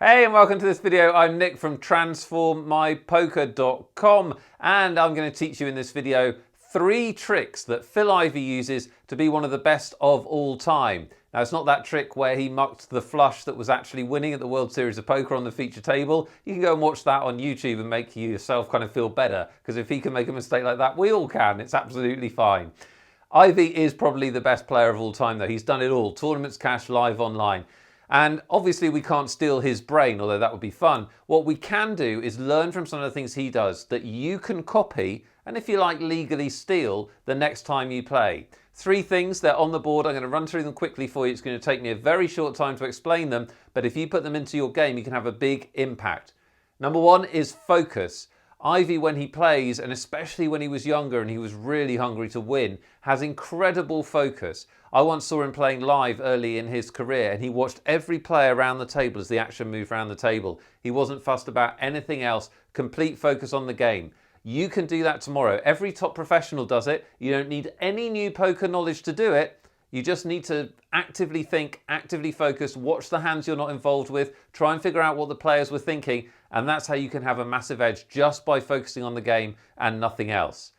Hey and welcome to this video. I'm Nick from transformmypoker.com and I'm going to teach you in this video 3 tricks that Phil Ivey uses to be one of the best of all time. Now it's not that trick where he mucked the flush that was actually winning at the World Series of Poker on the feature table. You can go and watch that on YouTube and make yourself kind of feel better, because if he can make a mistake like that, we all can. It's absolutely fine. Ivey is probably the best player of all time though. He's done it all. Tournaments, cash, live, online. And obviously we can't steal his brain, although that would be fun. What we can do is learn from some of the things he does that you can copy and, if you like, legally steal the next time you play. 3 things, they're on the board. I'm going to run through them quickly for you. It's going to take me a very short time to explain them, but if you put them into your game, you can have a big impact. Number 1 is focus. Ivey, when he plays, and especially when he was younger and he was really hungry to win, has incredible focus. I once saw him playing live early in his career and he watched every player around the table as the action moved around the table. He wasn't fussed about anything else, complete focus on the game. You can do that tomorrow. Every top professional does it. You don't need any new poker knowledge to do it. You just need to actively think, actively focus, watch the hands you're not involved with, try and figure out what the players were thinking, and that's how you can have a massive edge just by focusing on the game and nothing else.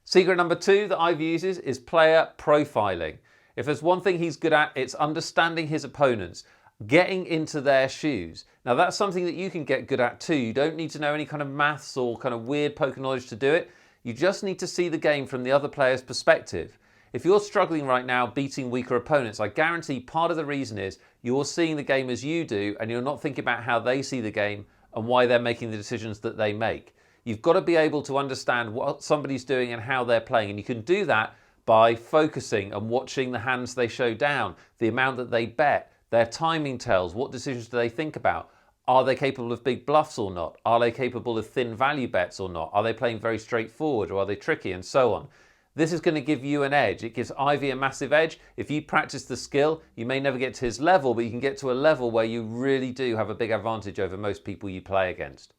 Secret number 2 that Ivey uses is player profiling. If there's one thing he's good at, it's understanding his opponents, getting into their shoes. Now that's something that you can get good at too. You don't need to know any kind of maths or kind of weird poker knowledge to do it. You just need to see the game from the other player's perspective. If you're struggling right now beating weaker opponents, I guarantee part of the reason is you're seeing the game as you do and you're not thinking about how they see the game and why they're making the decisions that they make. You've got to be able to understand what somebody's doing and how they're playing, and you can do that by focusing and watching the hands they show down, the amount that they bet, their timing tells, what decisions do they think about? Are they capable of big bluffs or not? Are they capable of thin value bets or not? Are they playing very straightforward or are they tricky, and so on? This is going to give you an edge. It gives Ivey a massive edge. If you practice the skill, you may never get to his level, but you can get to a level where you really do have a big advantage over most people you play against.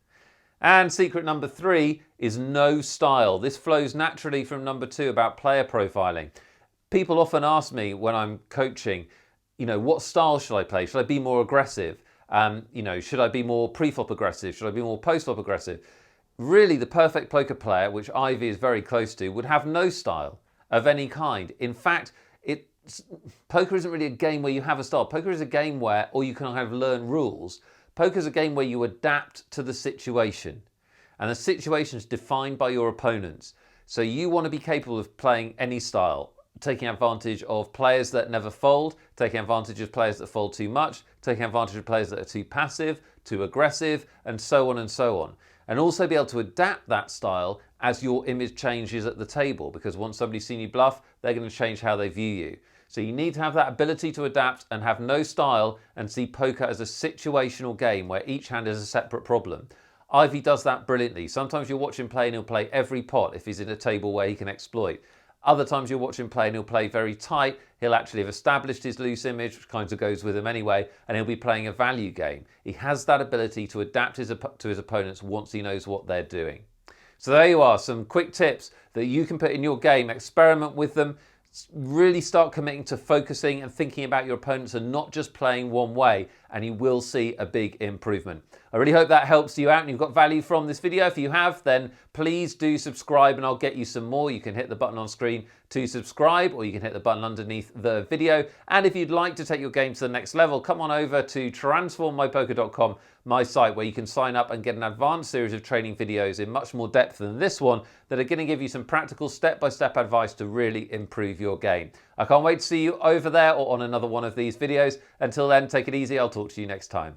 And secret number 3 is no style. This flows naturally from number 2 about player profiling. People often ask me when I'm coaching, what style should I play? Should I be more aggressive? Should I be more pre-flop aggressive? Should I be more post-flop aggressive? Really, the perfect poker player, which Ivey is very close to, would have no style of any kind. In fact, poker isn't really a game where you have a style. Poker is a game where, or you can kind of learn rules. Poker is a game where you adapt to the situation. And the situation is defined by your opponents. So you want to be capable of playing any style, taking advantage of players that never fold, taking advantage of players that fold too much, taking advantage of players that are too passive, too aggressive, and so on and so on. And also be able to adapt that style as your image changes at the table, because once somebody's seen you bluff, they're going to change how they view you. So you need to have that ability to adapt and have no style and see poker as a situational game where each hand is a separate problem. Ivey does that brilliantly. Sometimes you'll watch him play and he'll play every pot if he's in a table where he can exploit. Other times you'll watch him play and he'll play very tight. He'll actually have established his loose image, which kind of goes with him anyway, and he'll be playing a value game. He has that ability to adapt to his opponents once he knows what they're doing. So there you are, some quick tips that you can put in your game. Experiment with them. Really start committing to focusing and thinking about your opponents and not just playing one way, and you will see a big improvement. I really hope that helps you out and you've got value from this video. If you have, then please do subscribe and I'll get you some more. You can hit the button on screen to subscribe, or you can hit the button underneath the video. And if you'd like to take your game to the next level, come on over to transformmypoker.com, my site, where you can sign up and get an advanced series of training videos in much more depth than this one that are going to give you some practical step-by-step advice to really improve your game. I can't wait to see you over there or on another one of these videos. Until then, take it easy. I'll talk to you next time.